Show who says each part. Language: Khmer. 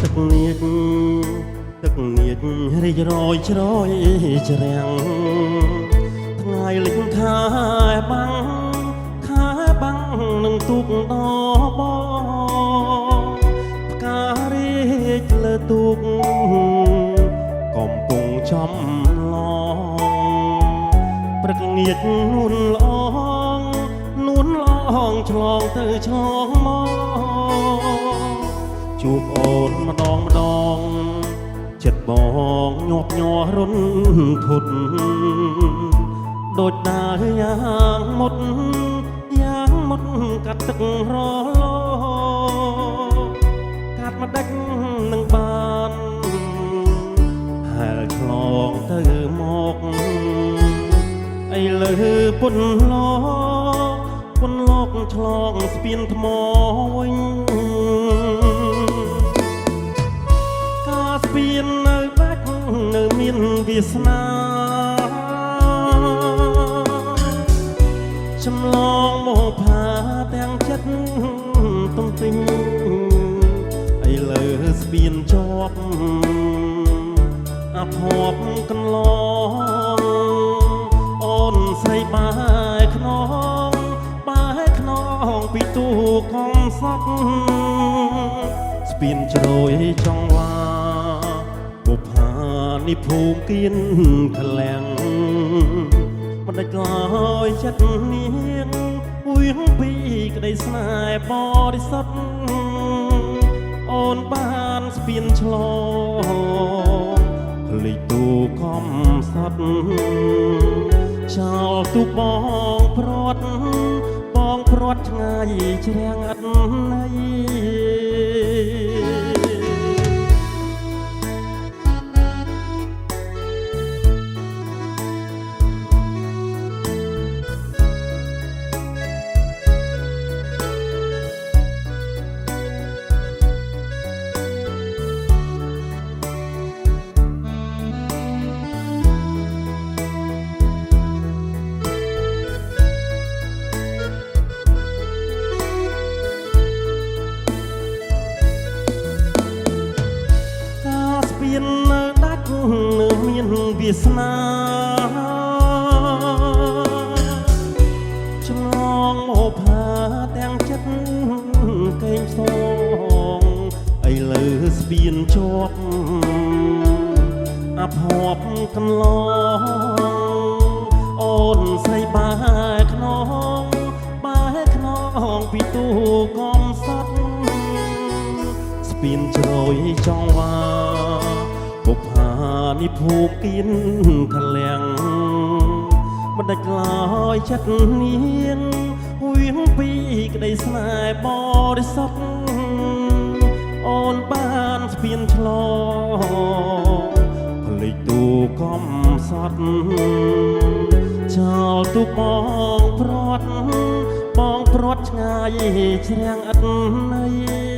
Speaker 1: ទឹកនាចទឹកនាចរីករយច្រយច្រាំងថ្ងៃលិចខែបាំងនឹងទូកដល់បងផ្ការីកលើទូកកំពុងចំឡងព្រឹកងាចនួនល្អងឆ្លងទៅឆ្លងមកជួបអូនម្ដងចិត្តបងញាប់ញ័ររុនធុនដូចដើរយ៉ាងមុតកាត់ទឹករលកាត់មកដាច់នឹងបានហែលឆ្លងទៅមកអីលើពុនលោកឆ្លងស្ពានថ្មវិញការស្ពាននៅដាច់នៅមានវាសនាចម្លងមកផាទាំងចិត្តទំទិញអីលើស្ពានជាប់អាភ័ព្វកន្លងអូនស្រីបែខ្នងពីទូកំសត់ស្ពានជ្រោយចង្វាបុប្ផានិភូមិគៀនក្លាំងមិនដាច់ឡើយចិត្តនាងវៀងពីក្តីស្នេហ៍បរិសុទ្ធអូនបានស្ពានឆ្លងភ្លេចទូកំសត់ចោលទូបងព្រាត់ឆ្ងាយជ្រាំងអត់ណីនៅដាច់នៅមានវាសនាឆ្លងមកផាទាំងចិត្តកេងសងអីលើស្ពានជាប់អាភ័ព្វកន្លងអូនស្រីបែខ្នងពីទូកំសត់ស្ពានជ្រោយចង្វាបុប្ផានិភូមិគៀនក្លាំងមិនដាច់ឡើយចិត្តនាងវៀងពីក្តីស្នេហ៍បរិសុទ្ធអូនបានស្ពានឆ្លងភ្លេចទូកំសត់ចោលទូបងព្រាត់ឆ្ងាយជ្រាំងអត់ណី